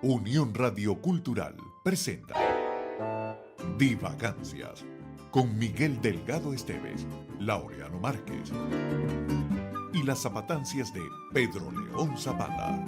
Unión Radio Cultural presenta Divagancias con Miguel Delgado Esteves, Laureano Márquez y las zapatancias de Pedro León Zapata.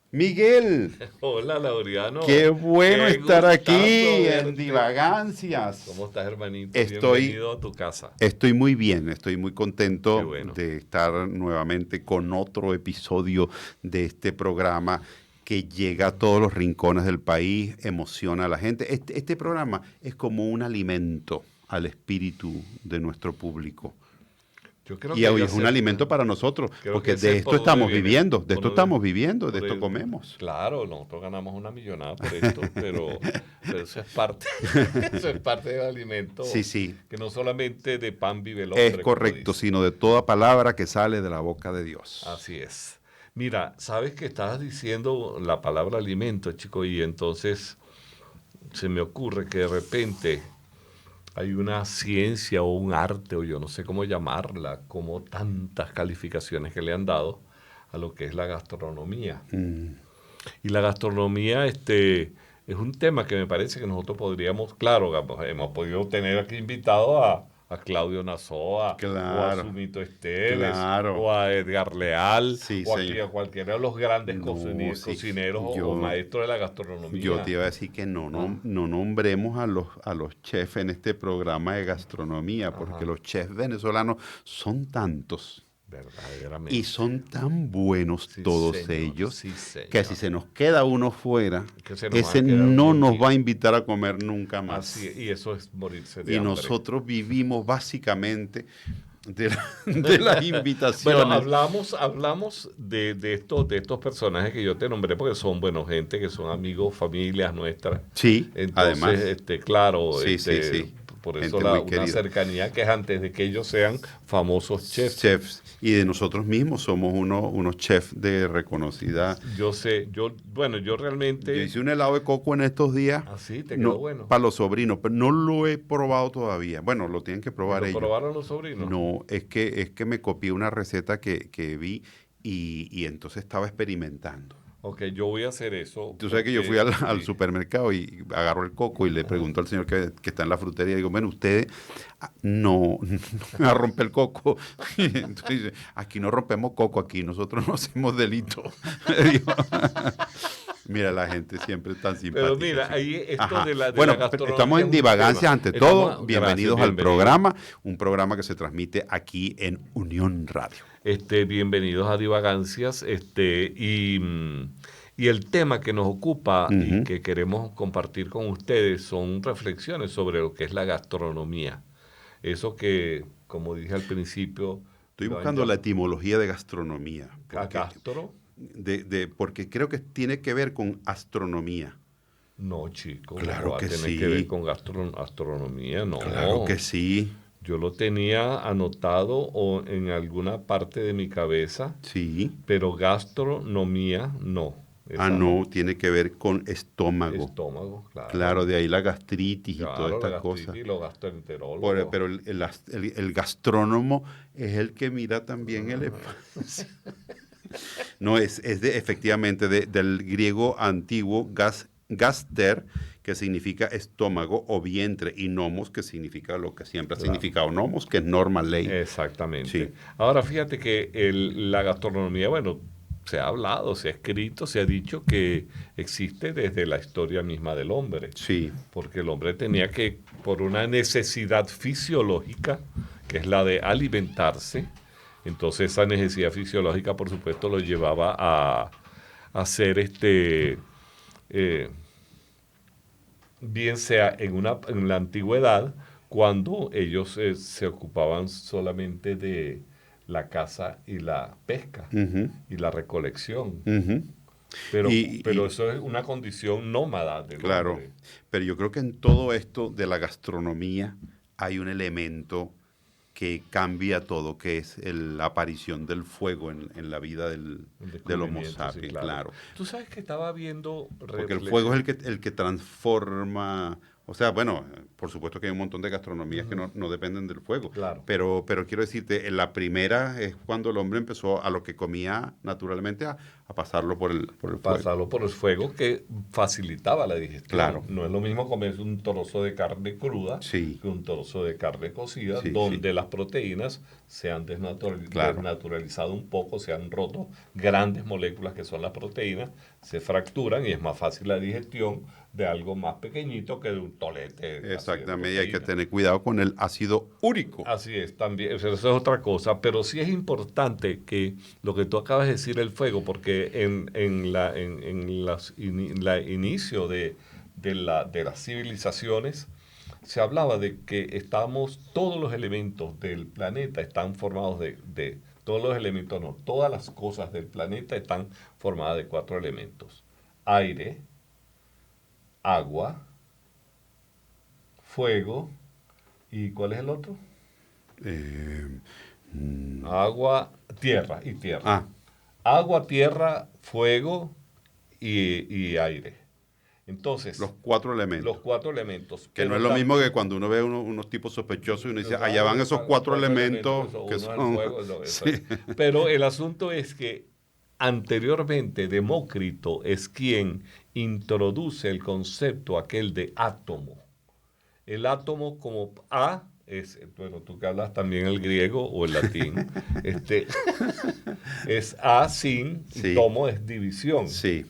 Miguel, hola Laureano. qué bueno estar aquí en verte. Divagancias. ¿Cómo estás, hermanito? Estoy- Bienvenido a tu casa. Estoy muy bien, estoy muy Qué contento bueno. de estar nuevamente con otro episodio de este programa que llega a todos los rincones del país, emociona a la gente. Este programa es como un alimento al espíritu de nuestro público. Yo creo Y que hoy ya es un sé- alimento para nosotros, creo porque que sé de esto por dónde estamos viene, viviendo, de por esto dónde- estamos viviendo, de por esto el- comemos. Claro, nosotros ganamos una millonada por esto, pero eso es parte, eso es parte del alimento. Sí, sí. Que no solamente de pan vive el hombre. Es como correcto, dice. sino de toda palabra que sale de la boca de Dios. Así es. Mira, sabes que estabas diciendo la palabra alimento, chico, y entonces se me ocurre que de repente hay una ciencia o un arte, o yo no sé cómo llamarla, como tantas calificaciones que le han dado a lo que es la gastronomía. Y la gastronomía es un tema que me parece que nosotros podríamos, claro, hemos podido tener aquí invitado a Claudio Nazoa, Claro, o a Sumito Esteves, claro. o a Edgar Leal, Sí, o aquí señor. a cualquiera de los grandes No, sí. cocineros Yo- o maestros de la gastronomía. Yo te iba a decir que no nombremos a los chefs en este programa de gastronomía, porque Ajá. los chefs venezolanos son tantos Verdaderamente. y son tan buenos Sí, todos señor, ellos sí, señor. que si se nos queda uno fuera, Que se nos va a ese quedar no bien nos bien. va a invitar a comer nunca más. Así es, y eso es morirse de Y hambre. nosotros vivimos básicamente de las invitaciones. Bueno, hablamos de estos personajes que yo te nombré porque son, bueno, gente que son amigos, familias nuestras. Sí, Entonces, además. claro, Sí, sí. por Gente eso muy una querida. cercanía que es antes de que ellos sean famosos chefs. Chefs. Y de nosotros mismos somos unos chefs de reconocida. Yo sé, yo realmente... Yo hice un helado de coco en estos días. Ah, sí, te quedó bueno. Para los sobrinos, pero no lo he probado todavía. Bueno, lo tienen que probar ¿Lo ellos. probaron los sobrinos? No, es que me copié una receta que vi y entonces estaba experimentando. Ok, yo voy a hacer eso. Tú sabes que yo fui al supermercado y agarro el coco y le pregunto al señor que está en la frutería, digo, bueno, ustedes no me va a romper el coco. Entonces dice, aquí no rompemos coco, aquí nosotros no hacemos delito. Digo, mira, la gente siempre es tan simpática. Pero mira, ahí esto Ajá. de la Bueno, gastronomía estamos es en un Divagancias tema. ante Estamos- todo. gracias, Bienvenidos al bienvenido. programa, un programa que se transmite aquí en Unión Radio. Bienvenidos a Divagancias, y el tema que nos ocupa y Ujú. que queremos compartir con ustedes son reflexiones sobre lo que es la gastronomía. Eso que, como dije al principio... Estoy lo han buscando la llamado- etimología de gastronomía. ¿Gastro? Porque creo que tiene que ver con astronomía. No, chico. Claro no va a que tener sí. que ver con astronomía, no. Claro que sí, Yo lo tenía anotado o en alguna parte de mi cabeza, sí. pero gastronomía no. Esa No, tiene que ver con estómago. Estómago, claro. Claro, de ahí la gastritis y Claro, toda la esta gastritis cosa. y los gastroenterólogos. Pero el gastrónomo es el que mira también el espacio. No, efectivamente del griego antiguo gaster, que significa estómago o vientre, y nomos, que significa lo que siempre ha Claro. significado nomos, que es norma, ley. Exactamente. Sí. Ahora, fíjate que la gastronomía, bueno, se ha hablado, se ha escrito, se ha dicho que existe desde la historia misma del hombre. Sí, Porque el hombre tenía que, por una necesidad fisiológica, que es la de alimentarse, entonces esa necesidad fisiológica, por supuesto, lo llevaba a hacer bien sea en la antigüedad, cuando ellos se ocupaban solamente de la caza y la pesca ujú, y la recolección. ujú. Pero Y- eso es una condición nómada del Claro, hombre. pero yo creo que en todo esto de la gastronomía hay un elemento que cambia todo, que es la aparición del fuego en la vida del Homo descubrimiento, sí, sapiens, claro. Tú sabes que estaba viendo... Porque el fuego es el que transforma O sea, bueno, por supuesto que hay un montón de gastronomías que no dependen del fuego. Claro. Pero quiero decirte, la primera es cuando el hombre empezó a lo que comía naturalmente a pasarlo por el fuego. Pasarlo por el fuego que facilitaba la digestión. Claro. No es lo mismo comer un trozo de carne cruda Sí. que un trozo de carne cocida, Sí, donde sí. las proteínas se han Claro. desnaturalizado un poco, se han roto grandes moléculas que son las proteínas, se fracturan y es más fácil la digestión de algo más pequeñito que de un tolete. así de Exactamente, y hay que proteína. tener cuidado con el ácido úrico. Así es, también, eso es otra cosa, pero sí es importante que lo que tú acabas de decir, el fuego, porque en la inicio de las civilizaciones se hablaba de que todos los elementos del planeta están formados todos los elementos, no, todas las cosas del planeta están formadas de 4 elementos: aire, agua, fuego, ¿y cuál es el otro? Eh, mm, Agua, tierra y tierra. ah, Agua, tierra, fuego y aire. Entonces, los 4 elementos. los 4 elementos. Que no es lo mismo que cuando uno ve unos tipos sospechosos y uno dice, allá van esos 4 elementos que uno es el son... fuego, eso Sí. es. Pero el asunto es que anteriormente Demócrito es quien introduce el concepto aquel de átomo. El átomo como bueno, tú que hablas también el griego o el latín, es a sin, Sí. y tomo es división. Sí,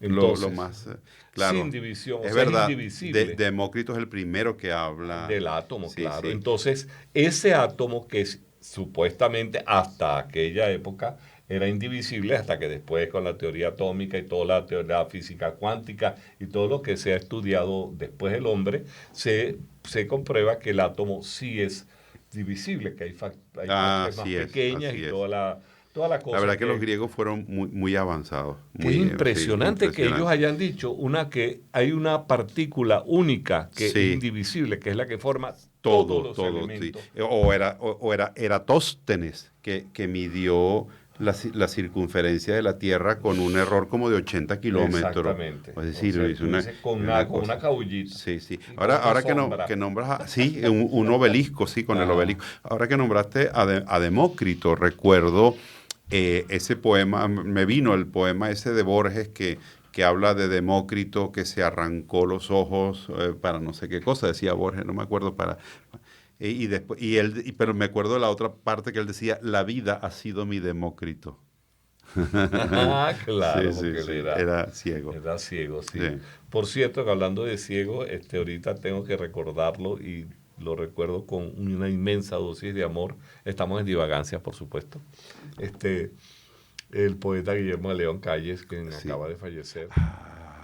Entonces, lo más claro. sin división, Es o sea, verdad, es indivisible. Demócrito es el primero que habla Del átomo, Sí, claro. sí. Entonces, ese átomo que supuestamente hasta aquella época era indivisible, hasta que después con la teoría atómica y toda la teoría física cuántica y todo lo que se ha estudiado después del hombre, se comprueba que el átomo sí es divisible, que hay partes más Así es, pequeñas así y es. toda la cosa. La verdad que los griegos fueron muy avanzados. Que es Muy, impresionante sí, que ellos hayan dicho que hay una partícula única que Sí. es indivisible, que es la que forma todos los Sí. elementos. O era Eratóstenes que midió la circunferencia de la Tierra con un error como de 80 kilómetros. Exactamente. Es decir, O sea, hizo tú dices con una cosa. cabullita. Sí, sí. Y con una Ahora sombra. que nombras, sí, un obelisco, sí, con el Ajá. obelisco. Ahora que nombraste a Demócrito, recuerdo ese poema, me vino el poema ese de Borges que habla de Demócrito que se arrancó los ojos para no sé qué cosa, decía Borges, no me acuerdo, y después, pero me acuerdo de la otra parte que él decía, la vida ha sido mi Demócrito. Ah, claro, Sí, porque sí, él era ciego. era ciego, sí. Sí. Por cierto, que hablando de ciego, ahorita tengo que recordarlo y lo recuerdo con una inmensa dosis de amor. Estamos en divagancias, por supuesto. El poeta Guillermo de León Calles, quien Sí. acaba de fallecer.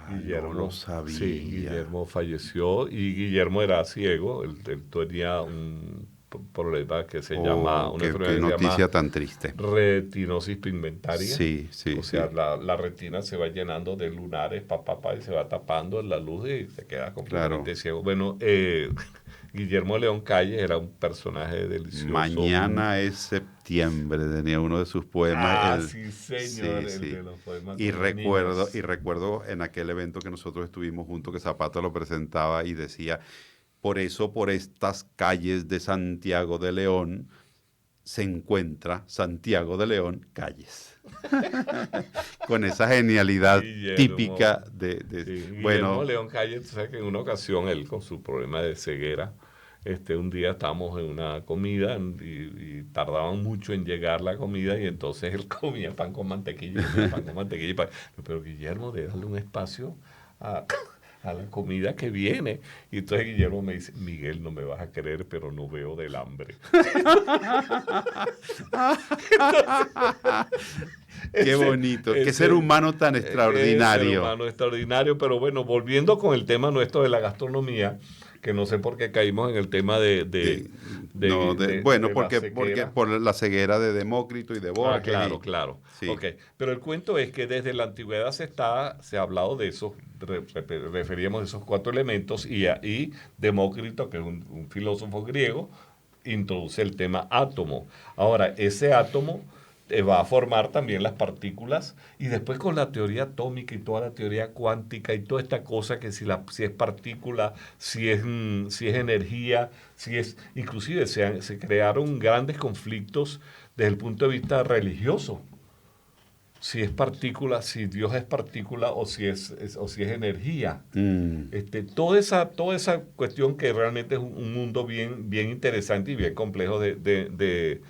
No lo sabía. Sí, Guillermo falleció y Guillermo era ciego. Él tenía un problema que se llama, una qué enfermedad que se noticia llama tan triste. retinosis pigmentaria. Sí, sí. O sea, sí. la retina se va llenando de lunares, y se va tapando en la luz y se queda completamente Claro. ciego. Bueno, Guillermo León Calles era un personaje delicioso. Mañana es septiembre, tenía uno de sus poemas. Sí, señor, Sí, el sí. de los poemas Y con los niños. recuerdo en aquel evento que nosotros estuvimos juntos que Zapata lo presentaba y decía, por eso por estas calles de Santiago de León se encuentra Santiago de León Calles. Con esa genialidad Guillermo. típica Sí, bueno, Guillermo León Calles, tú sabes que en una ocasión él con su problema de ceguera, un día estábamos en una comida y tardaban mucho en llegar la comida y entonces él comía pan con mantequilla, pan con mantequilla y pan. Pero Guillermo, de darle un espacio a la comida que viene. Y entonces Guillermo me dice, Miguel, no me vas a creer, pero no veo del hambre. qué bonito, qué ser humano tan extraordinario. Ser humano extraordinario, pero bueno, volviendo con el tema nuestro de la gastronomía, que no sé por qué caímos en el tema bueno, la porque ceguera. por la ceguera de Demócrito y de Borges. Claro, claro. Sí. Okay. Pero el cuento es que desde la antigüedad se ha hablado de esos, referíamos a esos 4 elementos y Demócrito, que es un filósofo griego, introduce el tema átomo. Ahora, ese átomo va a formar también las partículas, y después con la teoría atómica y toda la teoría cuántica y toda esta cosa que si es partícula, si es energía, inclusive se crearon grandes conflictos desde el punto de vista religioso. Si es partícula, si Dios es partícula o si es energía. Toda esa cuestión que realmente es un mundo bien, bien interesante y bien complejo de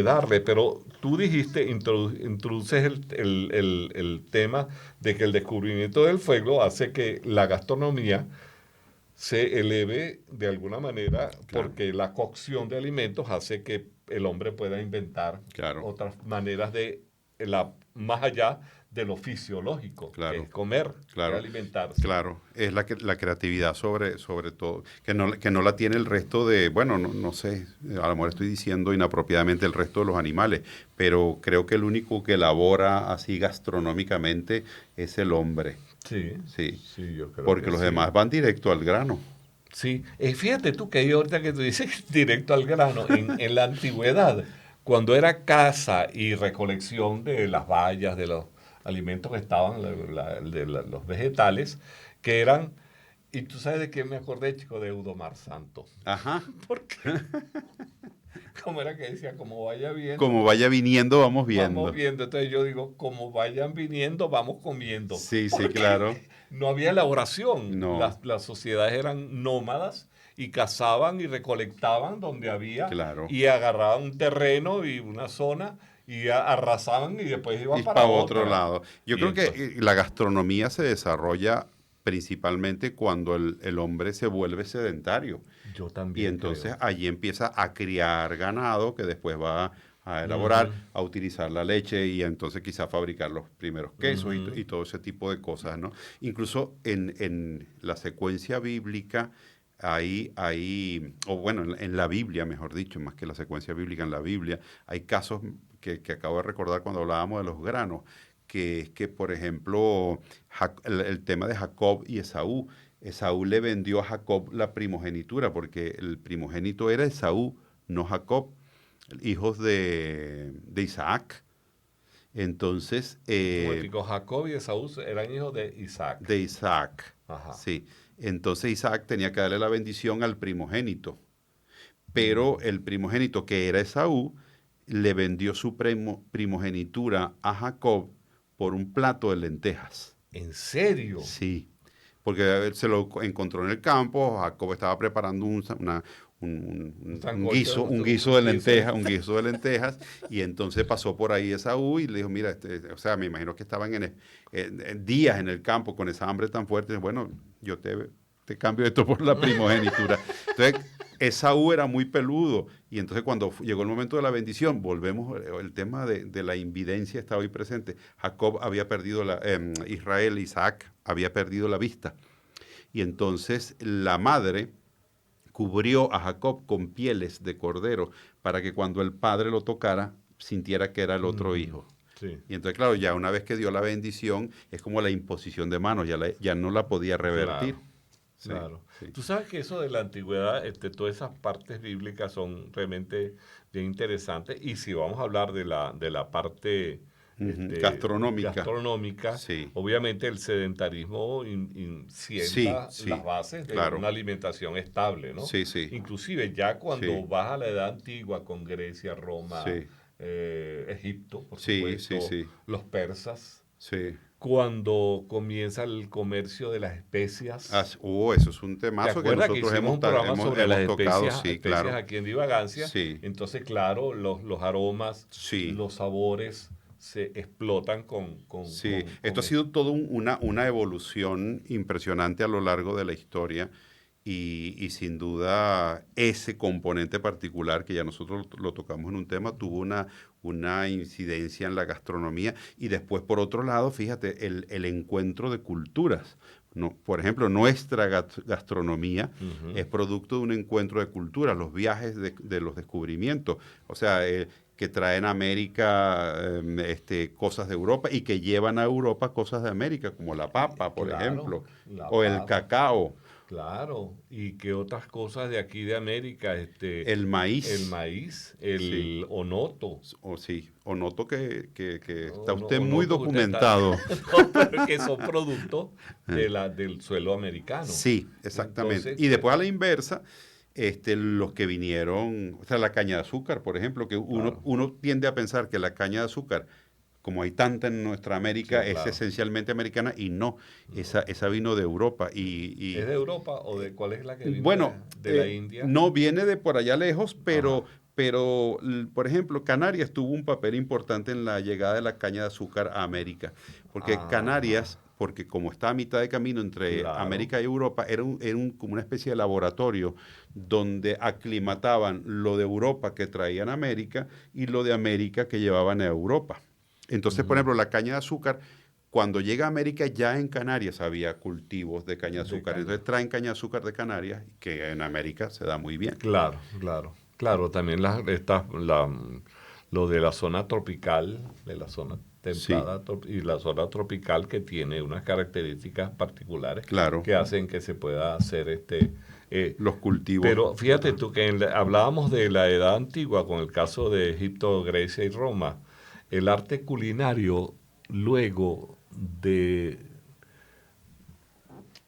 darle. Pero tú dijiste, introduces el tema de que el descubrimiento del fuego hace que la gastronomía se eleve de alguna manera, Claro. porque la cocción de alimentos hace que el hombre pueda inventar Claro. otras maneras más allá de lo fisiológico, Claro. que es comer, Claro. que es alimentarse. Claro, es la creatividad sobre todo, que no la tiene el resto de, bueno, no sé, a lo mejor estoy diciendo inapropiadamente el resto de los animales, pero creo que el único que elabora así gastronómicamente es el hombre. Sí, Sí, yo creo porque que los sí. demás van directo al grano. Sí, fíjate tú que ahorita que tú dices directo al grano, en la antigüedad, cuando era caza y recolección de las bayas, de los alimentos que estaban, los vegetales, que eran, y tú sabes de qué me acordé, chico, de Eudomar Santos. Ajá. Porque, como era que decía, como vaya viendo, Como vaya viniendo, vamos viendo. vamos viendo. Entonces yo digo, como vayan viniendo, vamos comiendo. Sí, sí, Porque claro. no había elaboración. No. Las sociedades eran nómadas y cazaban y recolectaban donde había. Claro. Y agarraban un terreno y una zona y arrasaban y después iban Y para otro otra. lado. Yo Y creo entonces, que la gastronomía se desarrolla principalmente cuando el hombre se vuelve sedentario. yo Y también entonces creo. allí empieza a criar ganado que después va a elaborar, a utilizar la leche y entonces quizá fabricar los primeros quesos y todo ese tipo de cosas, ¿no? Incluso en la secuencia bíblica o bueno, en la Biblia, mejor dicho, más que la secuencia bíblica, en la Biblia, hay casos que acabo de recordar cuando hablábamos de los granos, que es que, por ejemplo, el tema de Jacob y Esaú. Esaú le vendió a Jacob la primogenitura, porque el primogénito era Esaú, no Jacob, hijos de Isaac. Entonces, Jacob y Esaú eran hijos de Isaac. de Isaac, Ajá. sí. Entonces Isaac tenía que darle la bendición al primogénito, pero el primogénito que era Esaú le vendió su primogenitura a Jacob por un plato de lentejas. ¿En serio? Sí, porque se lo encontró en el campo, Jacob estaba preparando un guiso de lentejas, y entonces pasó por ahí Esaú y le dijo, mira, o sea, me imagino que estaban en días en el campo con esa hambre tan fuerte, bueno, yo te cambio esto por la primogenitura. Entonces, Esaú era muy peludo, y entonces cuando llegó el momento de la bendición, volvemos, el tema de la invidencia está hoy presente. Jacob había perdido Isaac había perdido la vista, y entonces la madre cubrió a Jacob con pieles de cordero para que cuando el padre lo tocara sintiera que era el otro hijo. Sí. Y entonces, claro, ya una vez que dio la bendición, es como la imposición de manos, ya no la podía revertir. Claro. Sí, Claro. sí. Tú sabes que eso de la antigüedad, todas esas partes bíblicas son realmente bien interesantes. Y si vamos a hablar de la parte gastronómica, Sí. obviamente el sedentarismo sienta Sí, las bases de claro. una alimentación estable, ¿no? Sí, sí. Inclusive ya cuando Sí. vas a la edad antigua con Grecia, Roma, Sí. Egipto, por Sí, supuesto, sí. los persas, Sí. cuando comienza el comercio de las especias. Eso es un ¿Te temazo que acuerdas que nosotros hicimos un programa sobre las tocado, especias, sí, claro. aquí en Divagancia? Sí. Entonces, claro, los aromas, Sí. los sabores se explotan Sí, con esto ha sido todo una evolución impresionante a lo largo de la historia y sin duda ese componente particular que ya nosotros lo tocamos en un tema tuvo una incidencia en la gastronomía y después por otro lado, fíjate, el encuentro de culturas. No, por ejemplo, nuestra gastronomía es producto de un encuentro de culturas, los viajes de los descubrimientos. O sea, que traen a América cosas de Europa y que llevan a Europa cosas de América, como la papa, por Claro, ejemplo, la o el papa. cacao, Claro, y qué otras cosas de aquí de América, El maíz. el maíz, el Sí. onoto. O sí, o noto que está O usted muy onoto que usted está, documentado. no, pero que son productos del suelo americano. Sí, exactamente. Entonces, Y después a la inversa, los que vinieron, o sea, la caña de azúcar, por ejemplo, que claro, uno tiende a pensar que la caña de azúcar, como hay tanta en nuestra sí, América, es claro. esencialmente americana y no, No. esa vino de Europa. ¿Es de Europa o de cuál es la que vino Bueno, de la India? no viene de por allá lejos, Ajá. por ejemplo, Canarias tuvo un papel importante en la llegada de la caña de azúcar a América, porque Ajá. Canarias, porque como está a mitad de camino entre Claro. América y Europa, como una especie de laboratorio donde aclimataban lo de Europa que traían a América y lo de América que llevaban a Europa. Entonces, por Ujú. ejemplo, la caña de azúcar cuando llega a América, ya en Canarias había cultivos de caña de De azúcar. caña. Entonces traen caña de azúcar de Canarias, que en América se da muy bien. Claro, claro. Claro, también lo de la zona tropical, de la zona Sí, templada y la zona tropical que tiene unas características particulares claro. que hacen que se pueda hacer eh, Los cultivos. pero fíjate Ajá. tú que hablábamos de la edad antigua con el caso de Egipto, Grecia y Roma. El arte culinario luego de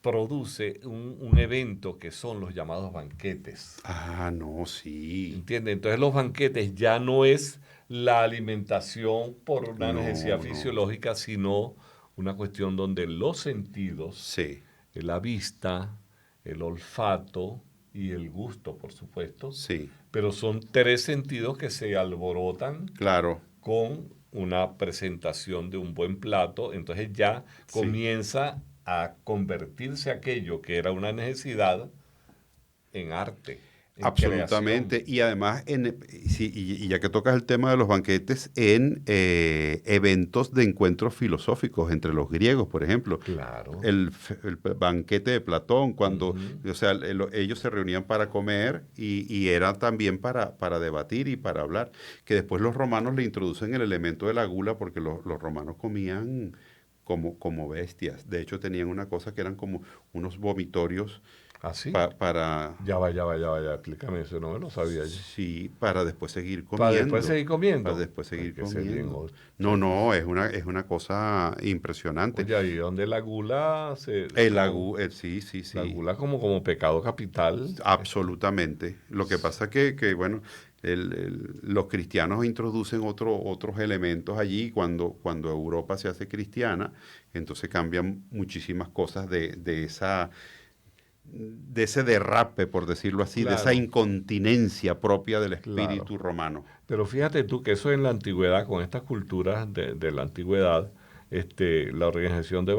produce un evento que son los llamados banquetes. Ah, no, sí. ¿Entiendes? Entonces los banquetes ya no es la alimentación por una necesidad No, no. fisiológica, sino una cuestión donde los sentidos, Sí, la vista, el olfato y el gusto, por supuesto, sí, pero son tres sentidos que se alborotan claro. con una presentación de un buen plato, entonces ya Sí. comienza a convertirse aquello que era una necesidad en arte, en creación. Absolutamente. Y además, sí, y ya que tocas el tema de los banquetes, en eventos de encuentros filosóficos entre los griegos, por ejemplo. Claro. El banquete de Platón, cuando, Ujú. o sea, ellos se reunían para comer y era también para debatir y para hablar, que después los romanos le introducen el elemento de la gula porque los romanos comían como bestias. De hecho, tenían una cosa que eran como unos vomitorios ¿Así? para, Ya, explícame eso, no me lo sabía yo. sí, para después seguir Para después comiendo. seguir Para comiendo. después Hay seguir que ser bien. comiendo. No, no, es una cosa impresionante. Oye, ahí donde la gula como Sí, sí, la sí. gula como pecado capital. Absolutamente. Lo que pasa es que bueno, los cristianos introducen otros elementos allí cuando Europa se hace cristiana, entonces cambian muchísimas cosas de ese derrape, por decirlo así, de esa Claro, incontinencia propia del claro. espíritu romano. Pero fíjate tú que eso en la antigüedad, con estas culturas de la antigüedad, la organización de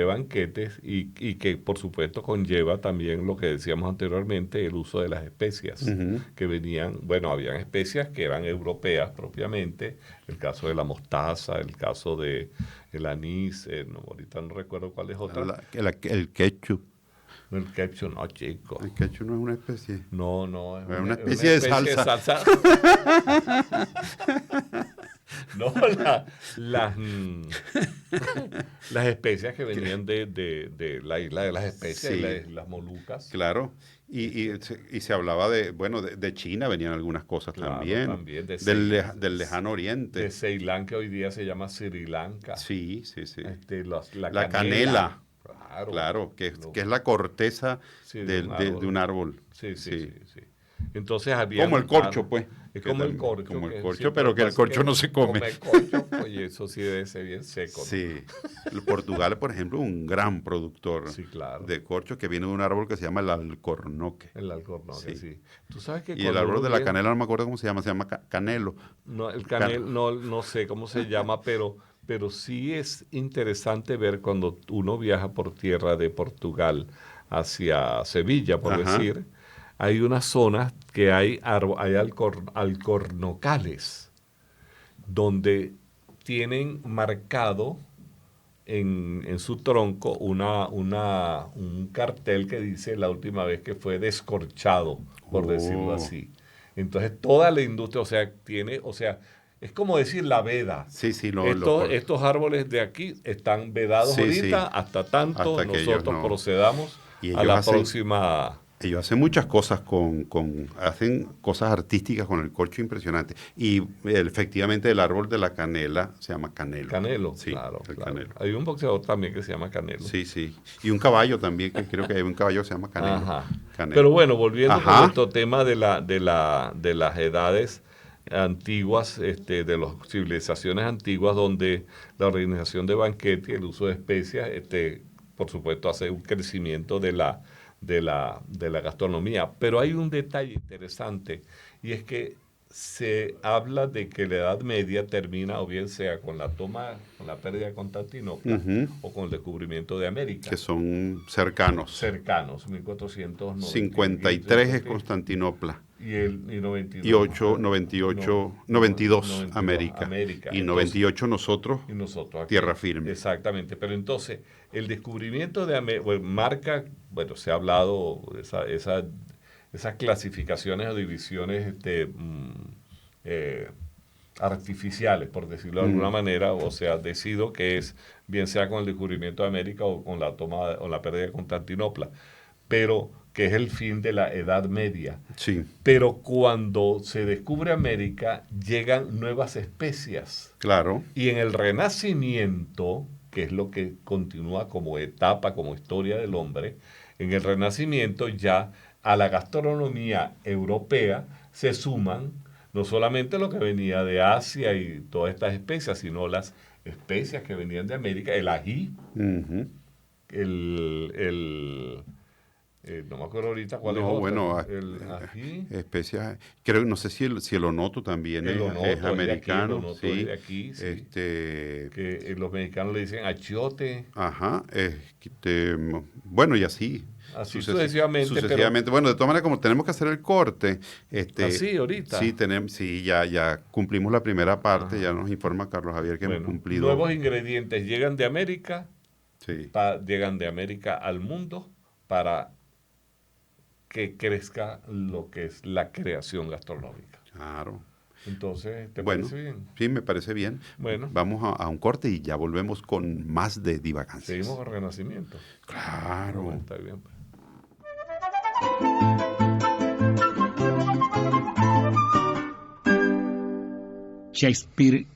banquetes y que por supuesto conlleva también lo que decíamos anteriormente, el uso de las especias, Ujú. que venían, bueno, habían especias que eran europeas propiamente, el caso de la mostaza, el caso de el anís, no, ahorita no recuerdo cuál es otra, El ketchup. el ketchup, no, chico. El ketchup no es una especie. No, no, Es una es una especie de especie de salsa. salsa. No, las especias que venían de la isla de las especias, y Sí, las Molucas. claro. Y se hablaba bueno, de China venían algunas cosas Claro, también. también Del lejano de oriente. Ceilán, que hoy día se llama Sri Lanka. Sí, sí, sí. La La canela. canela, Claro. claro, Lo- que es la corteza sí, de un de árbol. un árbol. Sí, sí, Sí. sí, sí. Entonces Como el habían corcho, pues. es que como el también- corcho, como el que corcho, siempre pero que el pasa corcho que no se come. come corcho, oye, eso sí debe ser bien seco, ¿no? Sí. Portugal, por ejemplo, es un gran productor Sí, claro. de corcho que viene de un árbol que se llama el alcornoque. El alcornoque, Sí. sí. Tú sabes que Y el cuando árbol uno de la viene, canela no me acuerdo cómo se llama canelo. no, el Can- canel, no, no sé cómo se llama, pero sí es interesante ver cuando uno viaja por tierra de Portugal hacia Sevilla, por Ajá. decir, hay unas zonas que hay alcornocales, donde tienen marcado en su tronco un cartel que dice la última vez que fue descorchado, por decirlo Oh. así. Entonces toda la industria, o sea, es como decir la veda. Sí, sí, Estos árboles de aquí están vedados Sí, sí. ahorita, hasta tanto Hasta que ellos nosotros no. procedamos Y a la próxima. Ellos hacen muchas cosas hacen cosas artísticas con el corcho impresionante. Y efectivamente el árbol de la canela se llama canelo. Canelo, sí, claro, el claro. canelo. Hay un boxeador también que se llama Canelo. Sí, sí. Y un caballo también, que creo que hay un caballo que se llama canelo. Ajá. Canelo. Pero bueno, volviendo Ajá. con nuestro tema de las edades antiguas, de las civilizaciones antiguas, donde la organización de banquete y el uso de especias, por supuesto, hace un crecimiento de la gastronomía. Pero hay un detalle interesante, y es que se habla de que la Edad Media termina, o bien sea con la pérdida de Constantinopla, Ujú. o con el descubrimiento de América. Que son cercanos. Cercanos, 1490. 53 es Constantinopla. Y 92. Y 92 América. Y 98 nosotros, Y nosotros aquí. tierra firme. Exactamente. Pero entonces, el descubrimiento de América marca, se ha hablado de esas clasificaciones o divisiones artificiales, por decirlo de alguna manera, o sea, decido que es, bien sea con el descubrimiento de América o con la toma o la pérdida de Constantinopla, pero que es el fin de la Edad Media. Sí, Pero cuando se descubre América, llegan nuevas especias. claro. Y en el Renacimiento, que es lo que continúa como etapa, como historia del hombre, en el Renacimiento ya a la gastronomía europea se suman no solamente lo que venía de Asia y todas estas especias, sino las especias que venían de América, el ají, Ujú. no me acuerdo ahorita cuál No, es bueno, otro, el ají. especias, creo, no sé si el onoto también El onoto es americano. el onoto sí. es de aquí, sí. Que Los mexicanos le dicen achiote. Ajá, bueno, y así. Así sucesivamente. Sucesivamente. Bueno, de todas maneras, como tenemos que hacer el corte. Así, ahorita. Sí, ya cumplimos la primera parte. Ajá. Ya nos informa Carlos Javier que hemos cumplido. Nuevos ingredientes llegan de América, Sí. llegan de América al mundo para que crezca lo que es la creación gastronómica. Claro. Entonces, ¿te Bueno, parece bien? sí, me parece bien. Bueno. Vamos a un corte y ya volvemos con más de divagancias. Seguimos con Renacimiento. Claro. Bueno, está bien. Pues. Shakespeare,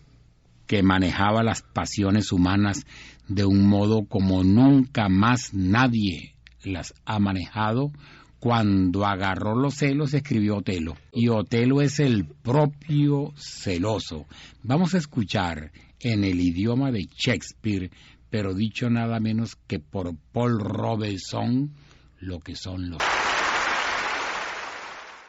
que manejaba las pasiones humanas de un modo como nunca más nadie las ha manejado, cuando agarró los celos escribió Otelo. Y Otelo es el propio celoso. Vamos a escuchar en el idioma de Shakespeare, pero dicho nada menos que por Paul Robeson, lo que son los...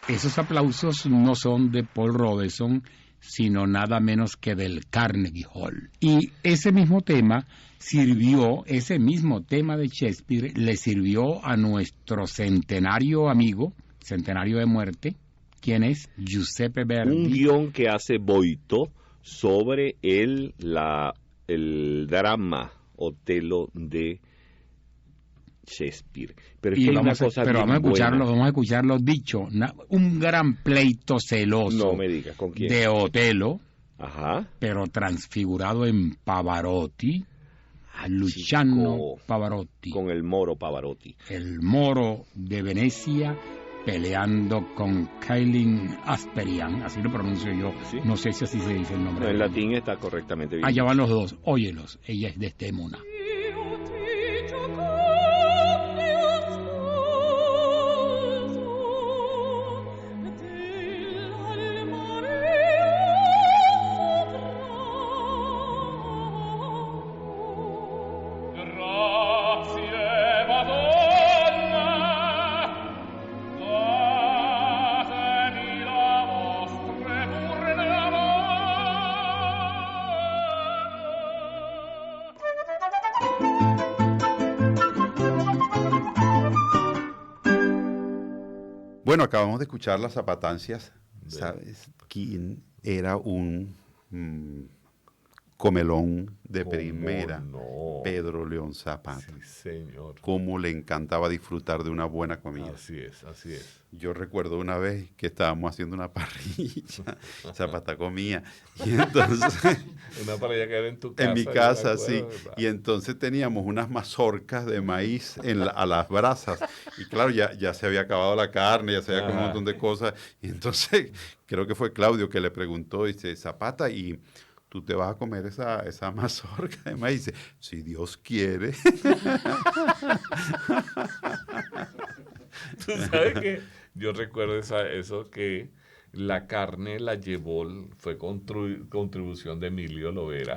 Esos aplausos no son de Paul Robeson, sino nada menos que del Carnegie Hall. Y ese mismo tema de Shakespeare le sirvió a nuestro centenario amigo, centenario de muerte, ¿quién es? Giuseppe Verdi. Un guión que hace Boito sobre el drama Otelo de Shakespeare. Pero es que hay una cosa bien vamos a escucharlo dicho, un gran pleito celoso no me digas, ¿con quién? de Otelo, Ajá. pero transfigurado en Pavarotti, a Luciano Chico, Pavarotti, con el moro Pavarotti. el moro de Venecia, peleando con Kailin Asperian, así lo pronuncio yo, ¿Sí? no sé si así se dice el nombre. No, en latín está correctamente bien. Allá van los dos, óyelos, ella es de Desdémona. Bueno, acabamos de escuchar las zapatancias. ¿Sabes quién era un comelón de ¿Cómo primera, no? Pedro León Zapata. Sí, señor. Cómo le encantaba disfrutar de una buena comida. Así es, así es. Yo recuerdo una vez que estábamos haciendo una parrilla, Zapata comía, y entonces, Una parrilla que era en tu casa. en mi yo me casa, acuerdo, sí, ¿verdad? y entonces teníamos unas mazorcas de maíz a las brasas, y claro, ya se había acabado la carne, ya se había comido un Ajá. montón de cosas, y entonces creo que fue Claudio que le preguntó, dice, Zapata, ¿y tú te vas a comer esa mazorca de maíz? Dice, si Dios quiere. Tú sabes que yo recuerdo eso que la carne la llevó, fue contribución de Emilio Lovera.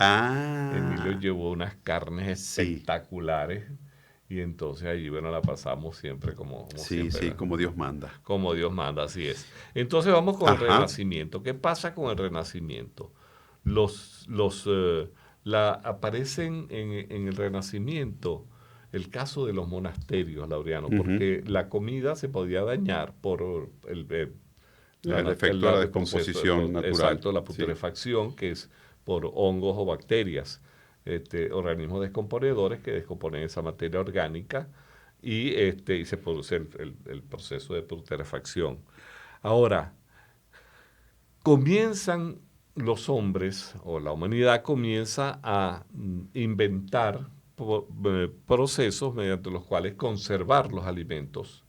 Emilio Ah, llevó unas carnes sí. espectaculares y entonces allí, bueno, la pasamos siempre como sí, siempre, sí, ¿no? como Dios manda. Como Dios manda, así es. Entonces vamos con el Ajá. Renacimiento. ¿Qué pasa con el Renacimiento? Aparecen en el Renacimiento el caso de los monasterios, Laureano, Ujú. porque la comida se podía dañar por El efecto de la el proceso, descomposición natural. Exacto, la Sí. putrefacción, que es por hongos o bacterias, organismos descomponedores que descomponen esa materia orgánica y se produce el proceso de putrefacción. Ahora, comienzan los hombres o la humanidad comienza a inventar procesos mediante los cuales conservar los alimentos.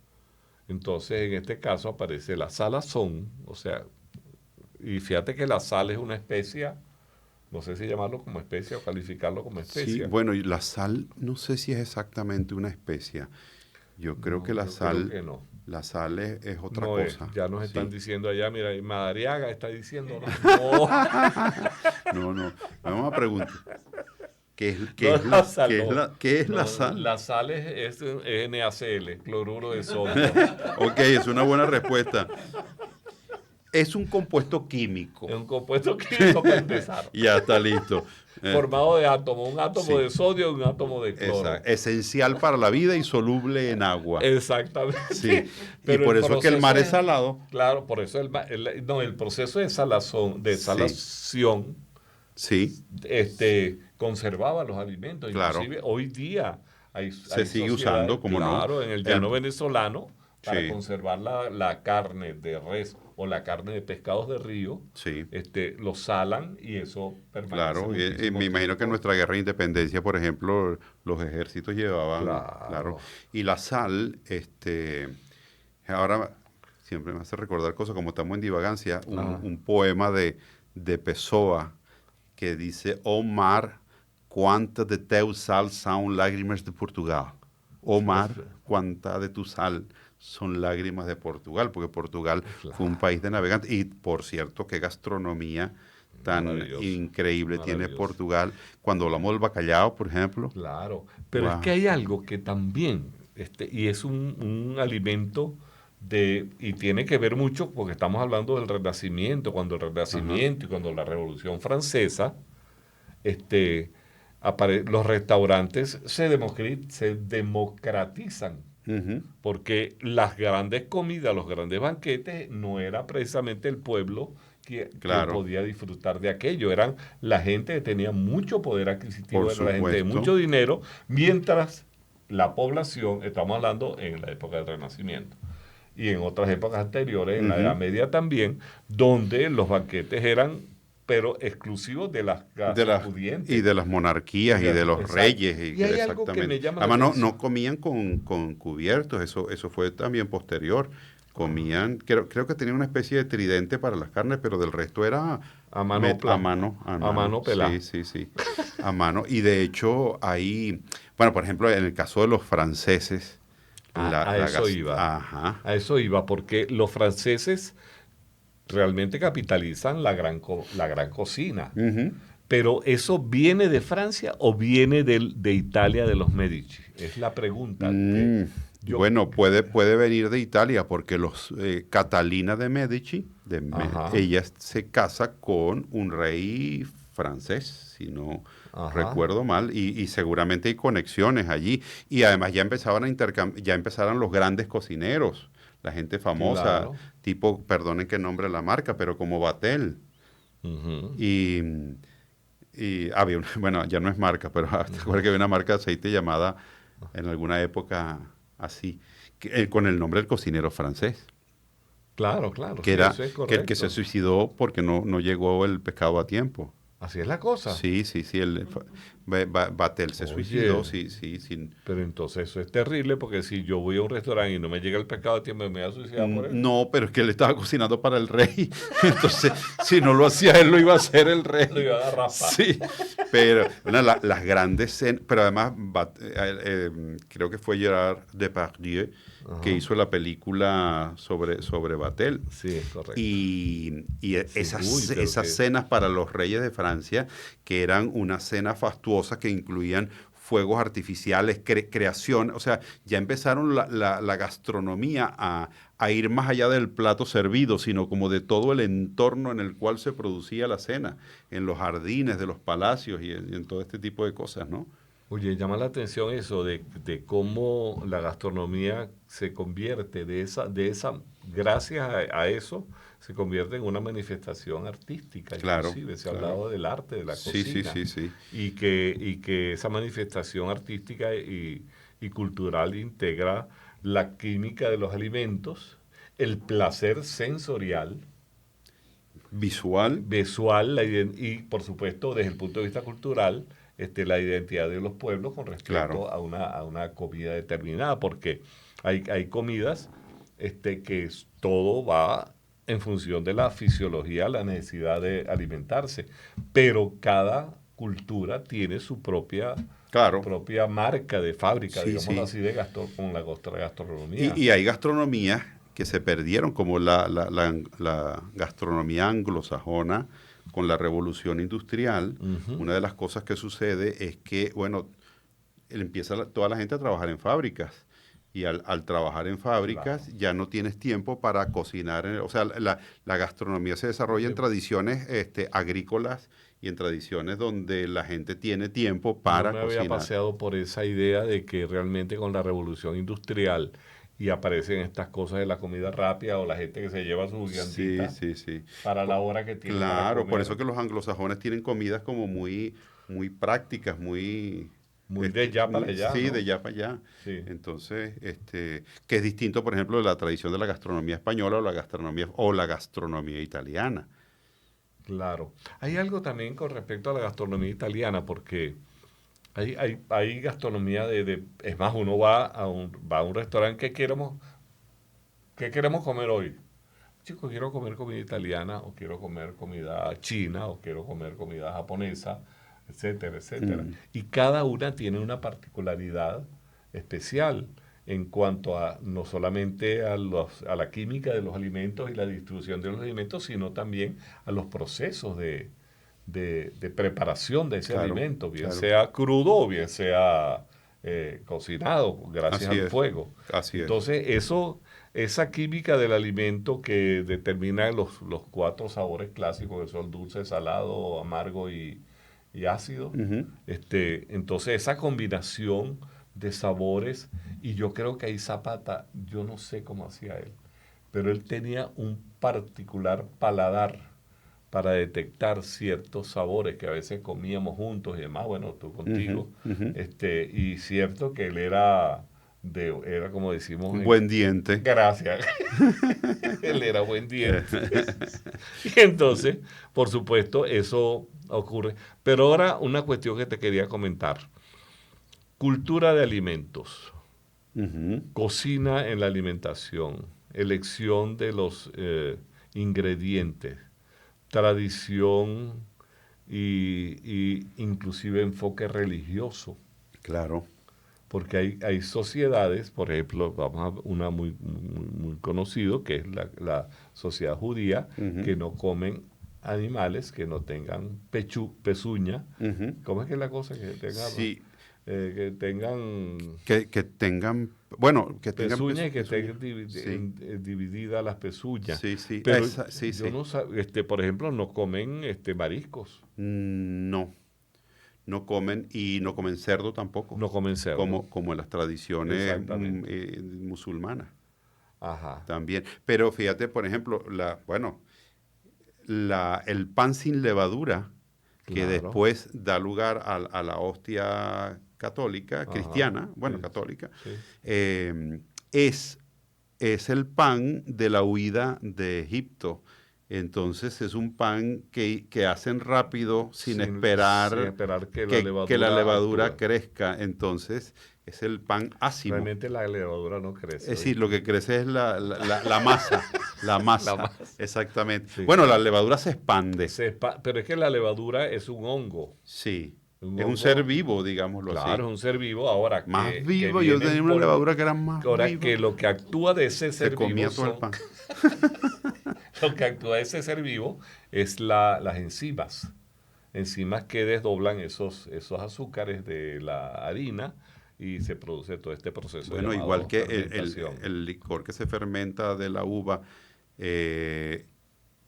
Entonces, en este caso aparece la salazón, o sea, y fíjate que la sal es una especia, no sé si llamarlo como especia o calificarlo como Sí, especia. bueno, y la sal, no sé si es exactamente una especia. Yo creo No, que la yo sal, creo que no. la sal es otra No es, cosa. ya nos Sí. están diciendo allá, mira, y Madariaga está diciendo, no, No, vamos a preguntar. ¿Qué es, no, qué es la la, sal qué es no. la, qué es la No, sal? la sal es NaCl, cloruro de sodio. Ok, es una buena respuesta. Es un compuesto químico. Es un compuesto químico para empezar. Ya está listo. Formado de átomos, un átomo Sí. de sodio y un átomo de cloro. Esencial para la vida y soluble en agua. Exactamente. Sí. Y Pero por el eso es que el mar es proceso salado. Claro, por eso el proceso de salación, Sí. Sí, conservaba los alimentos. Claro. Inclusive hoy día hay Se sigue sociedades, usando, como no. claro, en el llano El- venezolano, para Sí. conservar la carne de res o la carne de pescados de río, Sí. lo salan y eso permanece Claro, y muchísimo me imagino que en tiempo. nuestra guerra de independencia, por ejemplo, los ejércitos llevaban, Claro. claro. Y la sal, ahora siempre me hace recordar cosas como estamos en divagancia, Ajá. un poema de Pessoa que dice, "Oh mar, quanta de teu sal são lágrimas de Portugal." Oh mar, cuánta de tu sal son lágrimas de Portugal, porque Portugal fue un país de navegantes. Y por cierto, qué gastronomía tan Maravilloso, increíble tiene maravilloso. Portugal. Cuando hablamos del bacalao, por ejemplo. Claro, pero Wow. es que hay algo que también, y es un alimento y tiene que ver mucho porque estamos hablando del Renacimiento, cuando el Renacimiento y cuando la Revolución Francesa, los restaurantes se democratizan, Ujú. porque las grandes comidas, los grandes banquetes, no era precisamente el pueblo que Claro. podía disfrutar de aquello, eran la gente que tenía mucho poder adquisitivo, Por era la gente de supuesto. mucho dinero, mientras la población, estamos hablando en la época del Renacimiento, y en otras épocas anteriores, en la Ujú. Edad Media también, donde los banquetes eran, pero exclusivos de las De casas pudientes. y de las monarquías y de los Exacto. reyes. Y hay algo que me llama la Además, no atención. comían con cubiertos, eso fue también posterior. Comían, creo que tenían una especie de tridente para las carnes, pero del resto era A mano a mano. A mano pelada. Sí, a mano. Y de hecho, ahí, bueno, por ejemplo, en el caso de los franceses, A eso iba. Ajá. A eso iba, porque los franceses realmente capitalizan la gran cocina. Ujú. Pero ¿eso viene de Francia o viene de Italia de los Medici? Es la pregunta. Bueno, puede venir de Italia porque Catalina de Medici, Ajá. ella se casa con un rey francés, si no Ajá. recuerdo mal, y seguramente hay conexiones allí. Y además ya empezaron los grandes cocineros, la gente famosa, Claro. tipo, perdonen que nombre la marca, pero como Vatel. Ujú. Y Y había bueno, ya no es marca, pero te acuerdas que había una marca de aceite llamada en alguna época así, con el nombre del cocinero francés, Claro, claro, que sí, era eso es que el que se correcto. suicidó porque no llegó el pescado a tiempo. Así es la cosa. Sí, sí, sí, Vatel se suicidó, Oye, sí, sí, sin, pero entonces eso es terrible porque si yo voy a un restaurante y no me llega el pescado a tiempo, me voy a suicidar por eso. No, pero es que él estaba cocinando para el rey. Entonces, si no lo hacía él, lo iba a hacer el rey. Lo iba a raspar. Sí, pero bueno, las grandes cenas, pero además creo que fue Gerard Depardieu que hizo la película sobre Vatel. Sí, es correcto. Y Sí, esas, uy, pero esas que- cenas para los reyes de Francia, que eran una cena fastuosa que incluían fuegos artificiales, creación, o sea, ya empezaron la gastronomía a ir más allá del plato servido, sino como de todo el entorno en el cual se producía la cena, en los jardines de los palacios y en todo este tipo de cosas, ¿no? Oye, llama la atención eso de cómo la gastronomía se convierte gracias a eso, se convierte en una manifestación artística, Claro, inclusive. Se ha claro. hablado del arte, de la Sí, sí, cocina, sí, sí. y que esa manifestación artística y cultural integra la química de los alimentos, el placer sensorial, Visual, visual y por supuesto desde el punto de vista cultural, la identidad de los pueblos con respecto Claro. a una comida determinada, porque hay comidas todo va en función de la fisiología, la necesidad de alimentarse, pero cada cultura tiene su claro. propia marca de fábrica, Sí, digámoslo sí. así, con la gastronomía. Y hay gastronomías que se perdieron, como la gastronomía anglosajona con la revolución industrial. Ujú. Una de las cosas que sucede es que, bueno, toda la gente a trabajar en fábricas. Y al trabajar en fábricas Claro. ya no tienes tiempo para cocinar. O sea, la gastronomía se desarrolla en tradiciones agrícolas y en tradiciones donde la gente tiene tiempo Yo para me había cocinar. paseado por esa idea de que realmente con la revolución industrial y aparecen estas cosas de la comida rápida o la gente que se lleva su Sí, gigantita sí, sí. para la hora que tiene para Claro, por comer, eso que los anglosajones tienen comidas como muy prácticas, muy de allá para allá, sí, de ¿no? allá para allá. Sí, Entonces, que es distinto, por ejemplo, de la tradición de la gastronomía española o la gastronomía italiana. claro. Hay algo también con respecto a la gastronomía italiana, porque hay gastronomía es más, uno va a un restaurante ¿qué queremos comer hoy? Chicos, quiero comer comida italiana, o quiero comer comida china, o quiero comer comida japonesa, etcétera, etcétera. Mm. Y cada una tiene una particularidad especial en cuanto a no solamente a la química de los alimentos y la distribución de los alimentos, sino también a los procesos de preparación de ese Claro, alimento, bien claro. sea crudo o bien sea cocinado gracias Así al es, fuego. así es. Entonces, esa química del alimento que determina los cuatro sabores clásicos, que son dulce, salado, amargo y ácido, Ujú. entonces esa combinación de sabores, y yo creo que ahí Zapata, yo no sé cómo hacía él, pero él tenía un particular paladar para detectar ciertos sabores que a veces comíamos juntos y demás, bueno, tú contigo, Ujú, ujú. y cierto que él era como decimos Un buen diente. gracias. Él era buen diente. Y entonces, por supuesto, eso ocurre. Pero ahora una cuestión que te quería comentar. Cultura de alimentos, Ujú. cocina en la alimentación, elección de los ingredientes, tradición y inclusive enfoque religioso. Claro. Porque hay sociedades, por ejemplo, vamos a una muy conocido, que es la sociedad judía, Ujú. que no comen animales que no tengan pezuña. Ujú. ¿Cómo es que es la cosa? Sí, Que tengan que tengan, bueno, que tengan pezuña y que pezuña. estén Sí, divididas las pezuñas. sí, sí, Pero sí, yo sí. no por ejemplo, no comen mariscos, No, no comen y no comen cerdo tampoco, no comen cerdo. como en las tradiciones Exactamente. musulmanas Ajá. también. Pero fíjate, por ejemplo, el pan sin levadura que Claro. después da lugar a la hostia católica, Ajá. cristiana, bueno, Sí. católica, Sí. es el pan de la huida de Egipto. Entonces es un pan que hacen rápido sin esperar que la levadura actúe. crezca. Entonces es el pan ácimo. Realmente la levadura no crece. Es decir, lo que crece es la masa. La masa, La masa. exactamente. Sí, bueno, claro. la levadura se expande. Pero es que la levadura es un hongo. Sí. Un Es un hongo. ser vivo, digámoslo Claro, es así. un ser vivo. Ahora Más que vivo, viene yo tenía en una polvo, levadura que era más ahora viva. que lo que actúa de ese Se ser comía vivo todo el son- pan. lo que actúa de ese ser vivo es las enzimas. Enzimas que desdoblan esos azúcares de la harina y se produce todo este proceso. Bueno, llamado igual que fermentación. el licor que se fermenta de la uva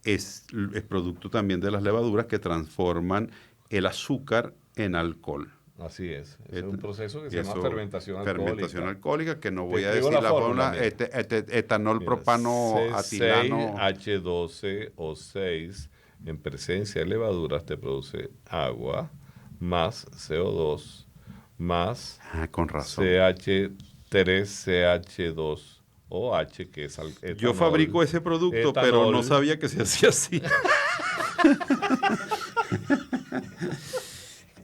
es producto también de las levaduras que transforman el azúcar en alcohol. Así es. Ese es un proceso que Y se llama eso, fermentación alcohólica. fermentación alcohólica, que no voy a escribo decir la la fórmula, fórmula, etanol, Mira, propano, atilano. C6H12O6 en presencia de levaduras te produce agua más CO2 más Con razón. CH3CH2OH, que es Yo etanol. fabrico ese producto, pero no Etanol. sabía que se hacía así.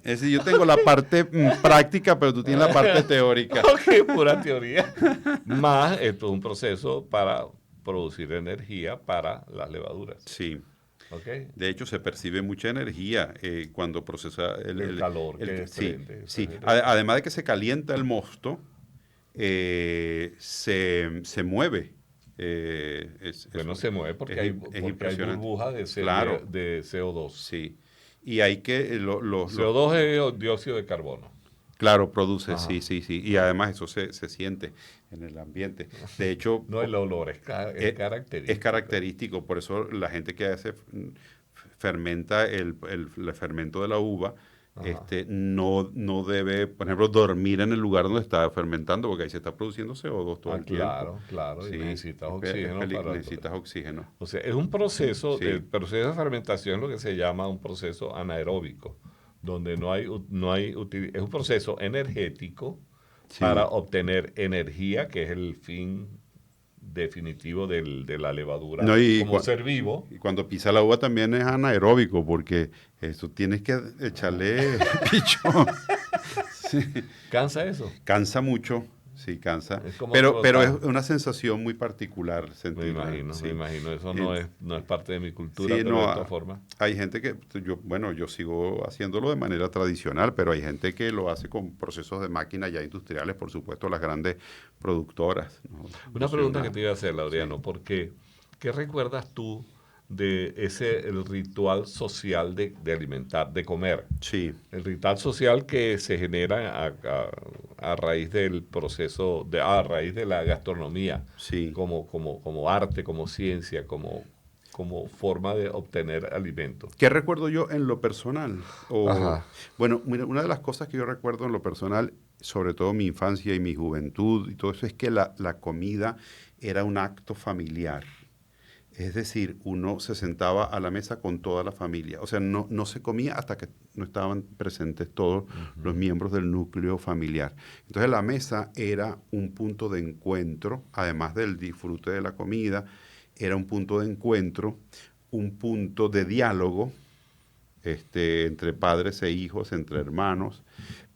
Es decir, yo tengo la parte práctica, pero tú tienes la parte teórica. Ok, pura teoría. Más, esto es un proceso para producir energía para las levaduras. Sí. ¿Ok? De hecho, se percibe mucha energía cuando procesa El calor que desprende. Sí. Además de que se calienta el mosto, se mueve. Bueno, se mueve porque hay impresionante. burbujas de, Claro. de CO2. Sí. Y hay que... CO2 es dióxido de carbono. Claro, produce, Ajá. sí. Y además eso se siente en el ambiente. De hecho... No, el olor es característico. Es característico, por eso la gente que hace fermenta el fermento de la uva, no debe, por ejemplo, dormir en el lugar donde está fermentando, porque ahí se está produciendo CO2 todo el tiempo. Claro, Sí, y necesitas es oxígeno. necesitas oxígeno. O sea, es un proceso, Sí. el proceso de fermentación es lo que se llama un proceso anaeróbico, donde es un proceso energético Sí. para obtener energía, que es el fin definitivo de la levadura No, y como ser vivo. Y cuando pisa la uva también es anaeróbico, porque eso tienes que echarle pichón. Sí. ¿Cansa eso? Cansa mucho, sí, cansa. Es como Pero trotar. es una sensación muy particular Me sentirla. imagino, Sí. me imagino. Eso no es parte de mi cultura, Sí, pero no, de esta forma. hay gente que, yo sigo haciéndolo de manera tradicional, pero hay gente que lo hace con procesos de máquinas ya industriales, por supuesto, las grandes productoras, ¿no? Una Yo soy pregunta que te iba a hacer, Laureano, sí. porque ¿qué recuerdas tú de el ritual social de alimentar, de comer? Sí, El ritual social que se genera a raíz del proceso, a raíz de la gastronomía, sí. como arte, como ciencia, como forma de obtener alimento. ¿Qué recuerdo yo en lo personal? Ajá. Bueno, mira, una de las cosas que yo recuerdo en lo personal, sobre todo mi infancia y mi juventud y todo eso, es que la comida era un acto familiar. Es decir, uno se sentaba a la mesa con toda la familia. O sea, no se comía hasta que no estaban presentes todos los miembros del núcleo familiar. Entonces la mesa era un punto de encuentro, además del disfrute de la comida, era un punto de encuentro, un punto de diálogo entre padres e hijos, entre hermanos,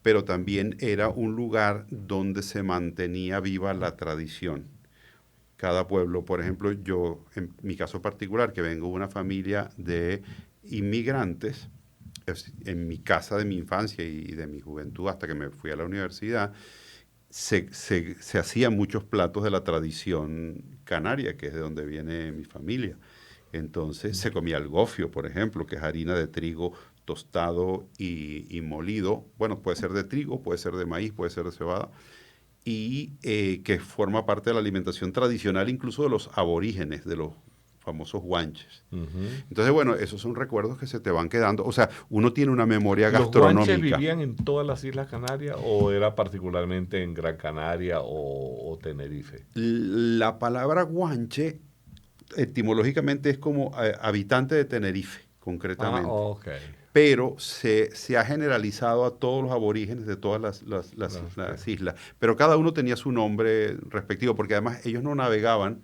pero también era un lugar donde se mantenía viva la tradición. Cada pueblo, por ejemplo, yo, en mi caso particular, que vengo de una familia de inmigrantes, en mi casa de mi infancia y de mi juventud hasta que me fui a la universidad, se hacían muchos platos de la tradición canaria, que es de donde viene mi familia. Entonces se comía el gofio, por ejemplo, que es harina de trigo tostado y molido. Bueno, puede ser de trigo, puede ser de maíz, puede ser de cebada. Y que forma parte de la alimentación tradicional incluso de los aborígenes, de los famosos guanches. Entonces, bueno, esos son recuerdos que se te van quedando. O sea, uno tiene una memoria gastronómica. ¿Los guanches vivían en todas las Islas Canarias o era particularmente en Gran Canaria o Tenerife? La palabra guanche etimológicamente es como habitante de Tenerife, concretamente. Ah, ok. pero se ha generalizado a todos los aborígenes de todas las islas. Pero cada uno tenía su nombre respectivo, porque además ellos no navegaban,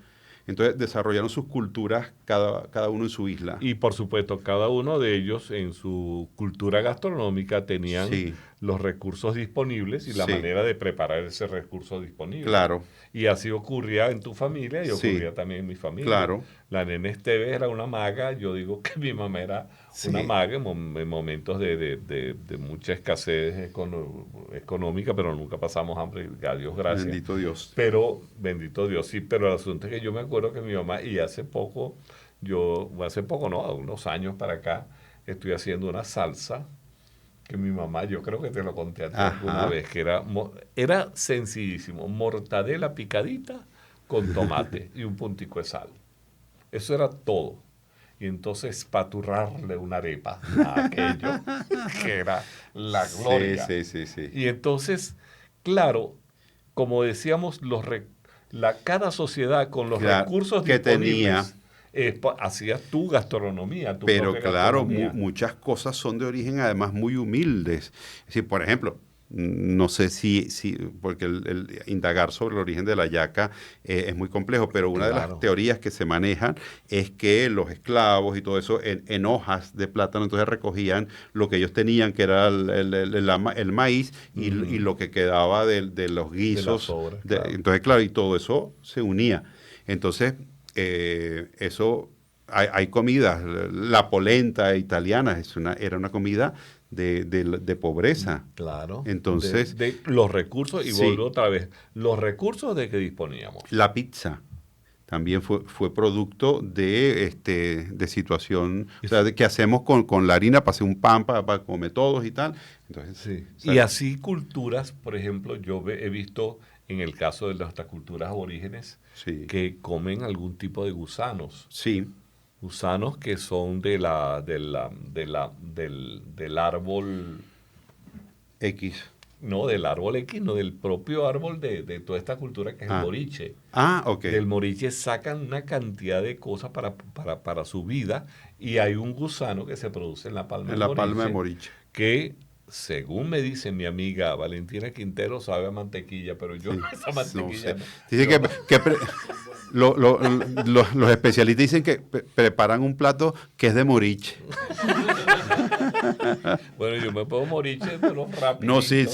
entonces desarrollaron sus culturas cada uno en su isla. Y por supuesto, cada uno de ellos en su cultura gastronómica tenían Sí. los recursos disponibles y la Sí. manera de preparar ese recurso disponible. Claro. Y así ocurría en tu familia y Sí. ocurría también en mi familia. Claro. La nena Esteves era una maga, yo digo que mi mamá era Sí. una maga en momentos de mucha escasez económica, pero nunca pasamos hambre, a Dios gracias. Bendito Dios. Pero, bendito Dios, sí, pero el asunto es que yo me acuerdo que mi mamá, y hace poco, unos años para acá, estoy haciendo una salsa que mi mamá, yo creo que te lo conté a ti Ajá. alguna vez, que era sencillísimo, mortadela picadita con tomate y un puntico de sal. Eso era todo. Y entonces paturrarle una arepa a aquello, que era la gloria. Sí. Y entonces, claro, como decíamos, cada sociedad con los Claro, recursos que disponibles hacías tu gastronomía, tu Pero propia claro, gastronomía. muchas cosas son de origen además muy humildes. Es decir, por ejemplo, no sé si porque el indagar sobre el origen de la yaca es muy complejo, pero una de Claro. las teorías que se manejan es que los esclavos y todo eso en hojas de plátano entonces recogían lo que ellos tenían, que era el maíz y lo que quedaba de los guisos. sobras, claro. Entonces, claro, y todo eso se unía. Entonces, eso, hay comidas, la polenta italiana era una comida de pobreza. Claro. Entonces, de los recursos, y sí. vuelvo otra vez, los recursos de que disponíamos. La pizza también fue producto de situación, o sea, de que hacemos con la harina para hacer un pan para comer todos y tal. Entonces, Sí. o sea, Y así culturas, por ejemplo, yo he visto en el caso de nuestras culturas aborígenes sí, que comen algún tipo de gusanos. sí, Gusanos que son del árbol, X. no del árbol X, no del propio árbol de toda esta cultura que es el Ah. moriche. Ok. Del moriche sacan una cantidad de cosas para su vida y hay un gusano que se produce en la palma En la palma de moriche. que, según me dice mi amiga Valentina Quintero, sabe a mantequilla, pero yo esa mantequilla No sé. no. Dice los especialistas dicen que preparan un plato que es de moriche. Bueno, yo me puedo moriche, pero rápido. No, sí,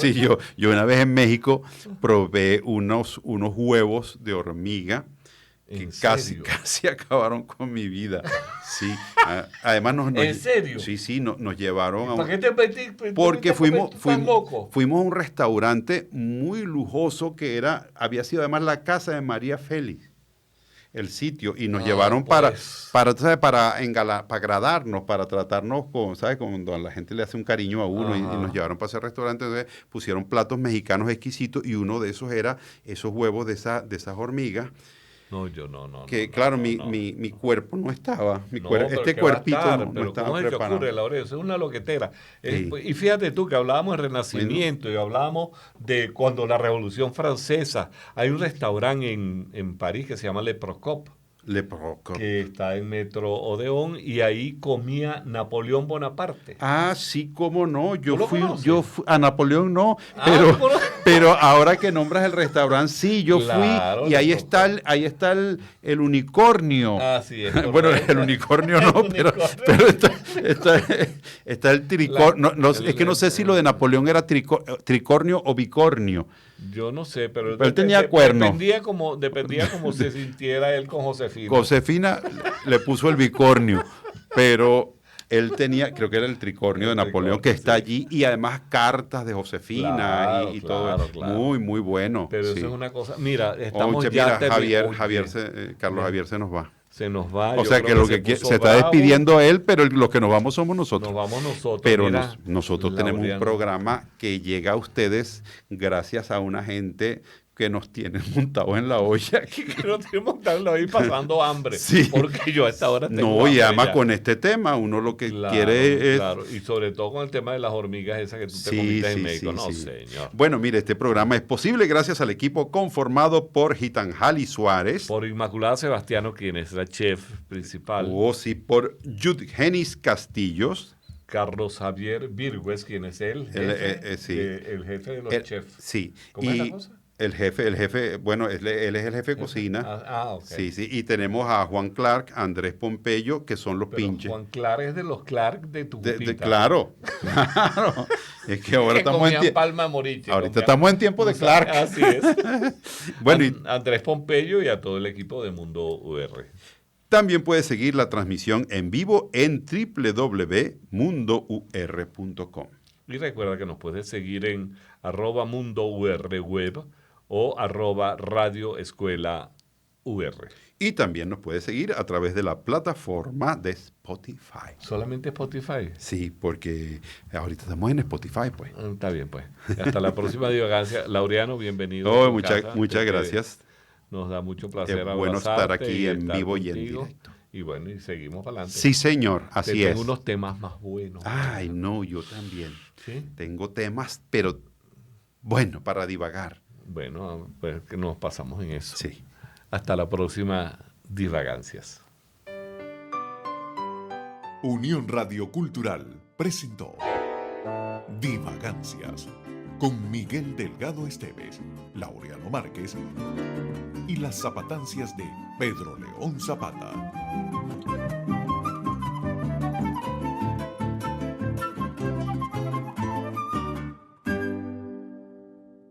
yo una vez en México probé unos huevos de hormiga que ¿En casi serio? acabaron con mi vida. Sí, además ¿En serio? Sí, nos llevaron a ¿Para qué te metí? porque fuimos loco? a un restaurante muy lujoso que había sido además la casa de María Félix, el sitio, y nos llevaron pues. para agradarnos, para tratarnos ¿sabes? Cuando a la gente le hace un cariño a uno y nos llevaron para ese restaurante, entonces pusieron platos mexicanos exquisitos y uno de esos era esos huevos de esas hormigas. No, yo no. Que no, claro, no, mi cuerpo no estaba, No, este pero ¿qué va a cuerpito estar? no Pero estaba ¿cómo es que preparado. ocurre, Laurel? Eso es una loquetera. Sí. Y fíjate tú que hablábamos de Renacimiento y hablábamos de cuando la Revolución Francesa. Hay un restaurante en París que se llama Le Procop, que está en Metro Odeón, y ahí comía Napoleón Bonaparte. Ah, sí, cómo no. ¿Tú lo conoces? A Napoleón no, Ah, ¿cómo no? pero ahora que nombras el restaurante, sí, yo Claro, fui y ahí le está el unicornio. Así es. Bueno, correcto. el unicornio no, El pero unicornio. está el tricornio. Es que no sé si lo de el- Napoleón era tricornio o bicornio. Yo no sé, pero Él tenía cuerno. Dependía como se sintiera él con Josefina. Josefina le puso el bicornio, pero él tenía, creo que era el tricornio de Napoleón, que está allí, y además cartas de Josefina Claro, y claro, todo. claro. Muy, muy bueno. Pero sí. eso es una cosa. Mira, estamos Oye, ya mira, Oye, Carlos Javier se nos va. se nos va. O yo sea creo que lo que puso se está bravo. despidiendo él, pero los que nos vamos somos nosotros. Nos vamos nosotros. Pero Mira, nosotros tenemos un Laureano. programa que llega a ustedes gracias a una gente que nos tiene montados en la olla. Que no tenemos que estarlo ahí pasando hambre. Sí. Porque yo a esta hora tengo No, y hambre además ya. con este tema, uno lo que Claro, quiere es... claro. Y sobre todo con el tema de las hormigas esas que tú te Sí, comiste sí, en México. sí, No, sí. señor. Bueno, mire, este programa es posible gracias al equipo conformado por Gitanjali Suárez. Por Inmaculada Sebastiano, quien es la chef principal. Sí, por Yudgenis Castillos. Carlos Javier Virgües, quien es el jefe, sí. el jefe de los chefs. Sí. ¿Cómo es la cosa? El jefe, bueno, él es el jefe de cocina. Ok. Sí, sí. Y tenemos a Juan Clark, Andrés Pompeyo, que son los Pero pinches. Juan Clark es de los Clark de tu Claro, claro. Es que ahora estamos en Palma Moriche. ahorita estamos en tiempo de Clark. Así es. Bueno, y Andrés Pompeyo y a todo el equipo de Mundo UR. también puedes seguir la transmisión en vivo en www.mundour.com. Y recuerda que nos puedes seguir en @mundourweb o @radioescuela UR. Y también nos puedes seguir a través de la plataforma de Spotify. ¿Solamente Spotify? Sí, porque ahorita estamos en Spotify, pues. Está bien, pues. Hasta la próxima divagancia. Laureano, bienvenido. Oh, a tu muchas casa. gracias. Nos da mucho placer Es bueno estar abrazarte aquí y en estar vivo y en contigo. directo. Y bueno, y seguimos para adelante. Sí, señor, así es. Tengo unos temas más buenos. Ay, no, yo también. ¿Sí? Tengo temas, pero bueno, para divagar. Bueno, pues que nos pasamos en eso. Sí. Hasta la próxima divagancias. Unión Radio Cultural presentó Divagancias con Miguel Delgado Esteves, Laureano Márquez y las zapatancias de Pedro León Zapata.